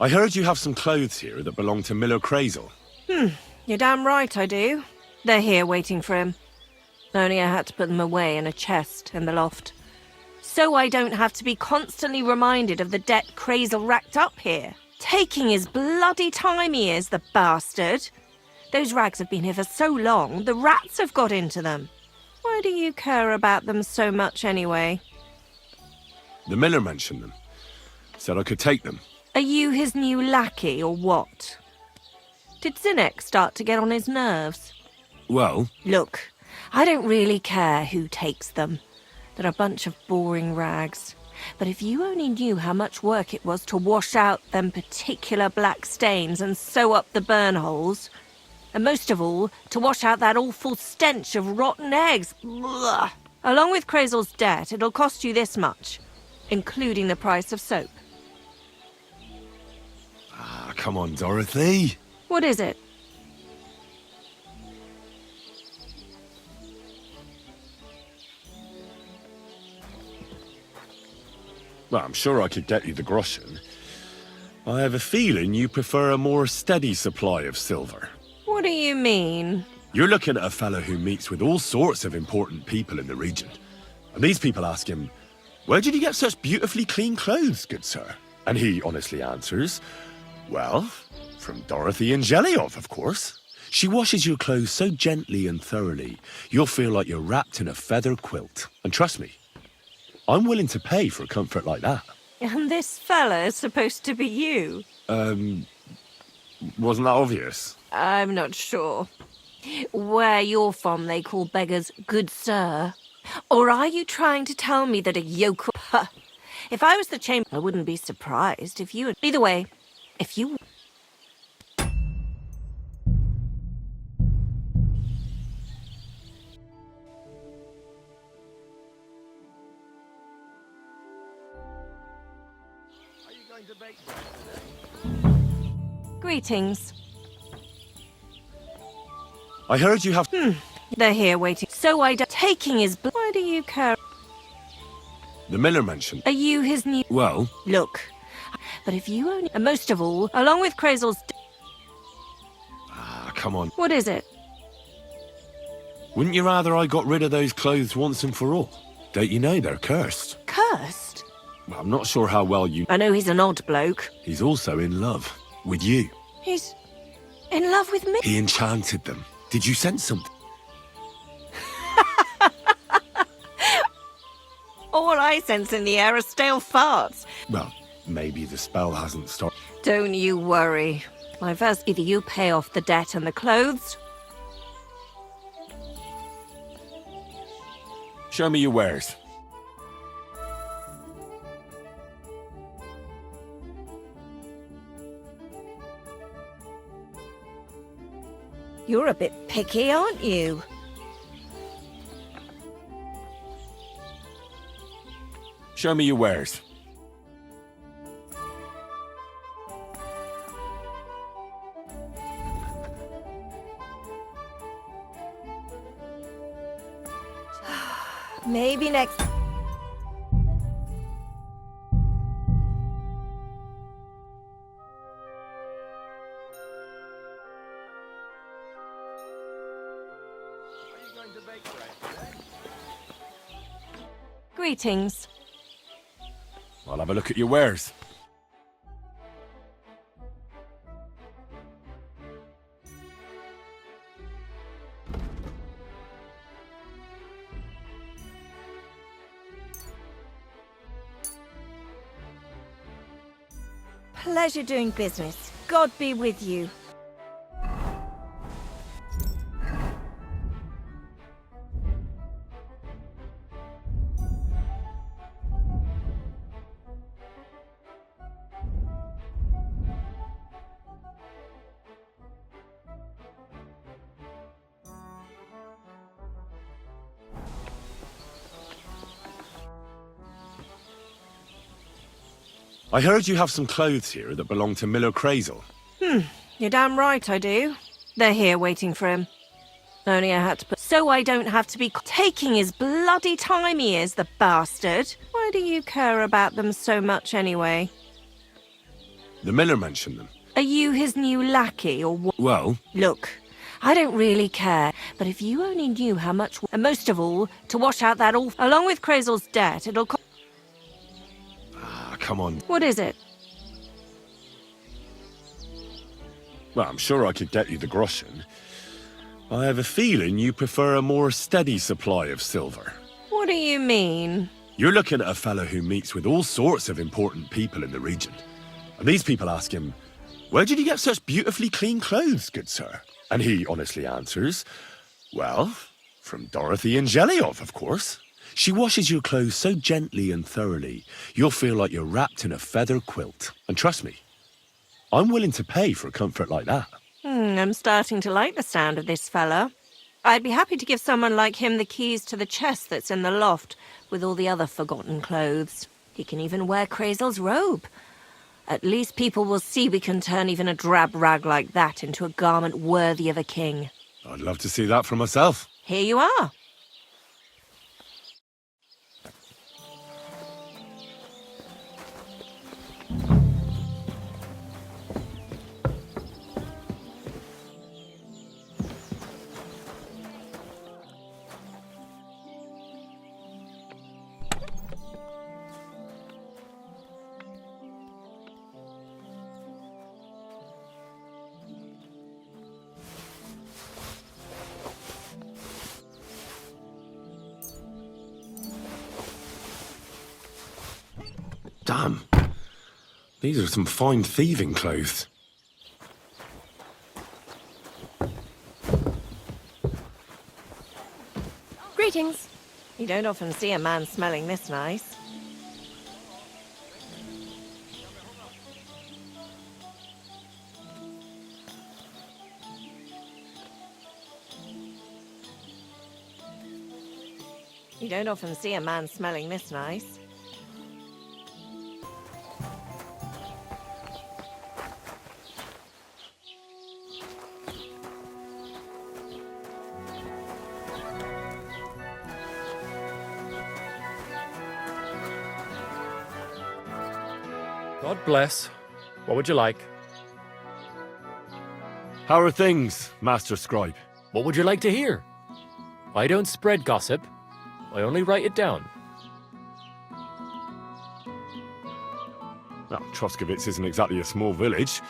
I heard you have some clothes here that belong to Miller Crazel. You're damn right I do. They're here waiting for him. Only I had to put them away in a chest in the loft. So I don't have to be constantly reminded of the debt Crazel racked up here. Taking his bloody time he is, the bastard. Those rags have been here for so long, the rats have got into them. Why do you care about them so much anyway? The miller mentioned them. Said I could take them. Are you his new lackey or what? Did Zinnek start to get on his nerves? Well... Look, I don't really care who takes them. They're a bunch of boring rags. But if you only knew how much work it was to wash out them particular black stains and sew up the burn holes, and most of all, to wash out that awful stench of rotten eggs. Blah. Along with Crazel's debt, it'll cost you this much, including the price of soap. Ah, come on, Dorothy. What is it? Well, I'm sure I could get you the groschen. I have a feeling you prefer a more steady supply of silver. What do you mean? You're looking at a fellow who meets with all sorts of important people in the region. And these people ask him, "Where did you get such beautifully clean clothes, good sir?" And he honestly answers, "Well, from Dorothy and Jeliov, of course. She washes your clothes so gently and thoroughly, you'll feel like you're wrapped in a feather quilt. And trust me, I'm willing to pay for a comfort like that." And this fella's supposed to be you? Wasn't that obvious? I'm not sure. Where you're from, they call beggars good sir. Or are you trying to tell me that a yokel... If I was the chamber, I wouldn't be surprised if you... Either way, if you... Greetings. I heard you have... They're here waiting. So I don't... Taking his... Why do you care? The miller mentioned... Are you his new... Well... Look, but if you only... And most of all, along with Crazel's... Ah, come on. What is it? Wouldn't you rather I got rid of those clothes once and for all? Don't you know they're cursed? Cursed? Well, I'm not sure how well you... I know he's an odd bloke. He's also in love. With you. He's... in love with me? He enchanted them. Did you sense something? All I sense in the air are stale farts. Well, maybe the spell hasn't started. Don't you worry. My first... Either you pay off the debt and the clothes... Show me your wares. You're a bit picky, aren't you? Show me your wares. Maybe next... Greetings. I'll have a look at your wares. Pleasure doing business. God be with you. I heard you have some clothes here that belong to Miller Crazel. You're damn right I do. They're here waiting for him. Only I had to put... So I don't have to be... Taking his bloody time he is, the bastard. Why do you care about them so much anyway? The miller mentioned them. Are you his new lackey or what? Well, Look, I don't really care, but if you only knew how much... And most of all, to wash out that all... Along with Crazel's debt, it'll cost... come on. What is it? Well, I'm sure I could get you the groschen. I have a feeling you prefer a more steady supply of silver. What do you mean? You're looking at a fellow who meets with all sorts of important people in the region. And these people ask him, "Where did you get such beautifully clean clothes, good sir?" And he honestly answers, "Well, from Dorothy Angeliov, of course. She washes your clothes so gently and thoroughly, you'll feel like you're wrapped in a feather quilt. And trust me, I'm willing to pay for a comfort like that." I'm starting to like the sound of this fella. I'd be happy to give someone like him the keys to the chest that's in the loft, with all the other forgotten clothes. He can even wear Crazel's robe. At least people will see we can turn even a drab rag like that into a garment worthy of a king. I'd love to see that for myself. Here you are. Damn. These are some fine thieving clothes. Greetings. You don't often see a man smelling this nice. You don't often see a man smelling this nice. God bless. What would you like? How are things, Master Scribe? What would you like to hear? I don't spread gossip. I only write it down. Well, Troskovitz isn't exactly a small village.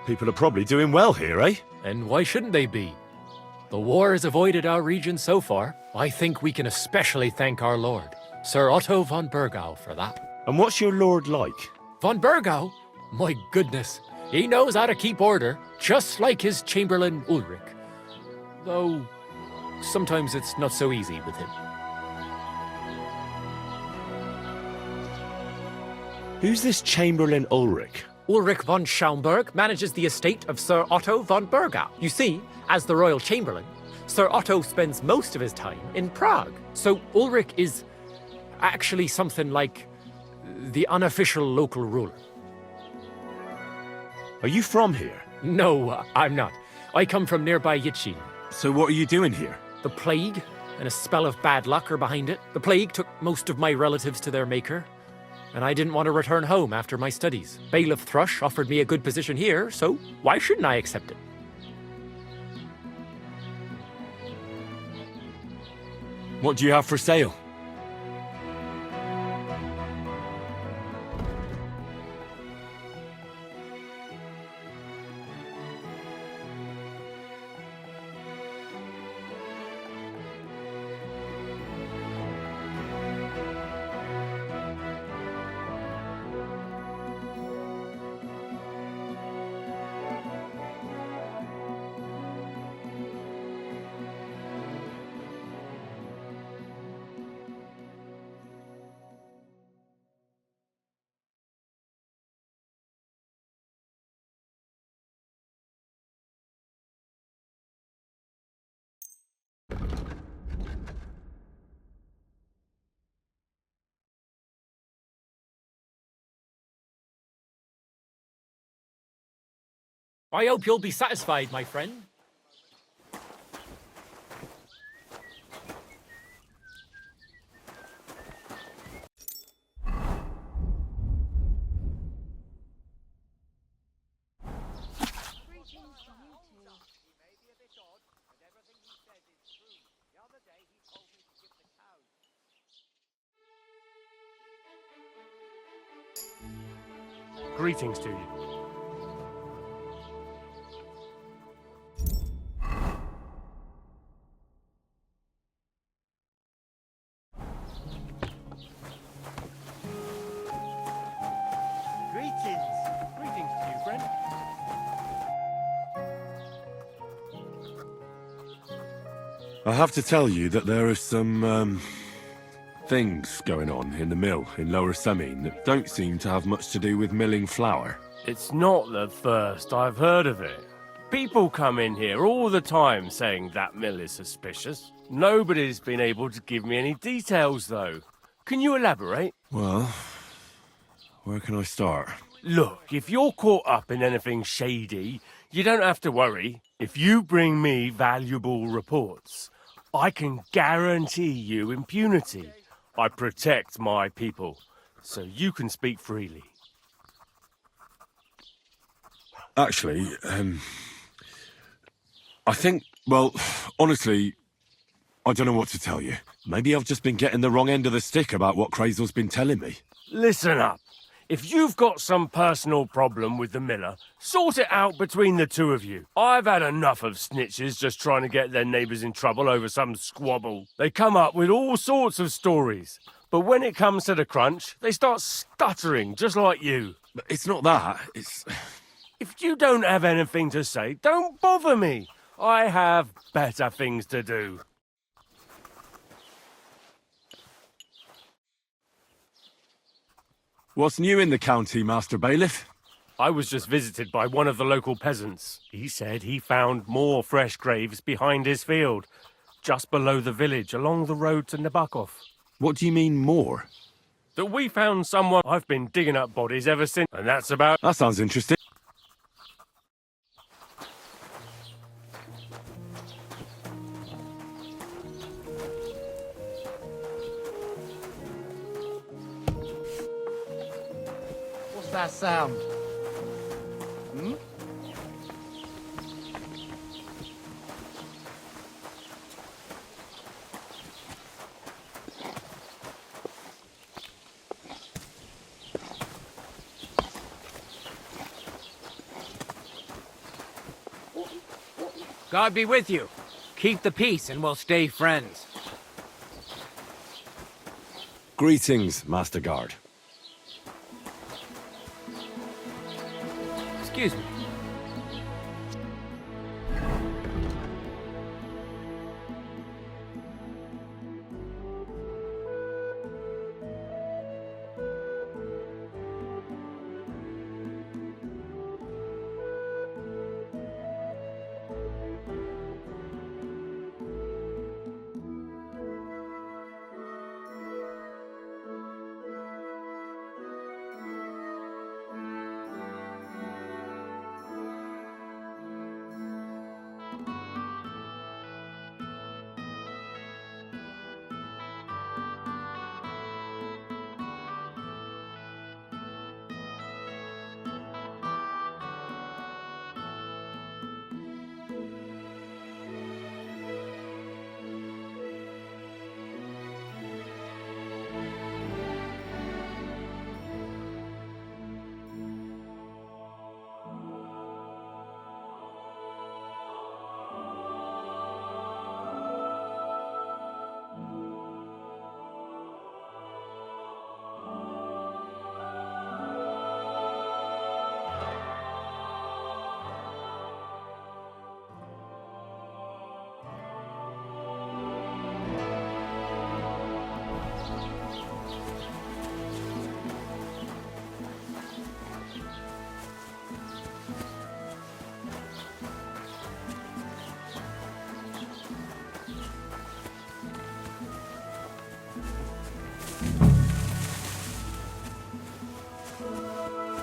People are probably doing well here, eh? And why shouldn't they be? The war has avoided our region so far. I think we can especially thank our lord, Sir Otto von Bergau, for that. And what's your lord like? Von Bergau? My goodness. He knows how to keep order, just like his Chamberlain Ulrich. Though, sometimes it's not so easy with him. Who's this Chamberlain Ulrich? Ulrich von Schaumburg manages the estate of Sir Otto von Bergau. You see, as the royal chamberlain, Sir Otto spends most of his time in Prague. So Ulrich is actually something like the unofficial local ruler. Are you from here? No, I'm not. I come from nearby Yitchin. So what are you doing here? The plague and a spell of bad luck are behind it. The plague took most of my relatives to their maker, and I didn't want to return home after my studies. Bailiff Thrush offered me a good position here, so why shouldn't I accept it? What do you have for sale? I hope you'll be satisfied, my friend. Greetings to you. Greetings to you, friend. I have to tell you that there are some, things going on in the mill in Lower Semine that don't seem to have much to do with milling flour. It's not the first I've heard of it. People come in here all the time saying that mill is suspicious. Nobody's been able to give me any details, though. Can you elaborate? Well, where can I start? Look, if you're caught up in anything shady, you don't have to worry. If you bring me valuable reports, I can guarantee you impunity. I protect my people, so you can speak freely. Actually, I think, well, honestly, I don't know what to tell you. Maybe I've just been getting the wrong end of the stick about what Crazel's been telling me. Listen up. If you've got some personal problem with the miller, sort it out between the two of you. I've had enough of snitches just trying to get their neighbours in trouble over some squabble. They come up with all sorts of stories, but when it comes to the crunch, they start stuttering just like you. But it's not that, it's... If you don't have anything to say, don't bother me. I have better things to do. What's new in the county, Master Bailiff? I was just visited by one of the local peasants. He said he found more fresh graves behind his field, just below the village, along the road to Nabokov. What do you mean, more? That we found someone. I've been digging up bodies ever since, and that's about... That sounds interesting. What's that sound? Hmm? God be with you. Keep the peace and we'll stay friends. Greetings, Master Guard. Excuse me.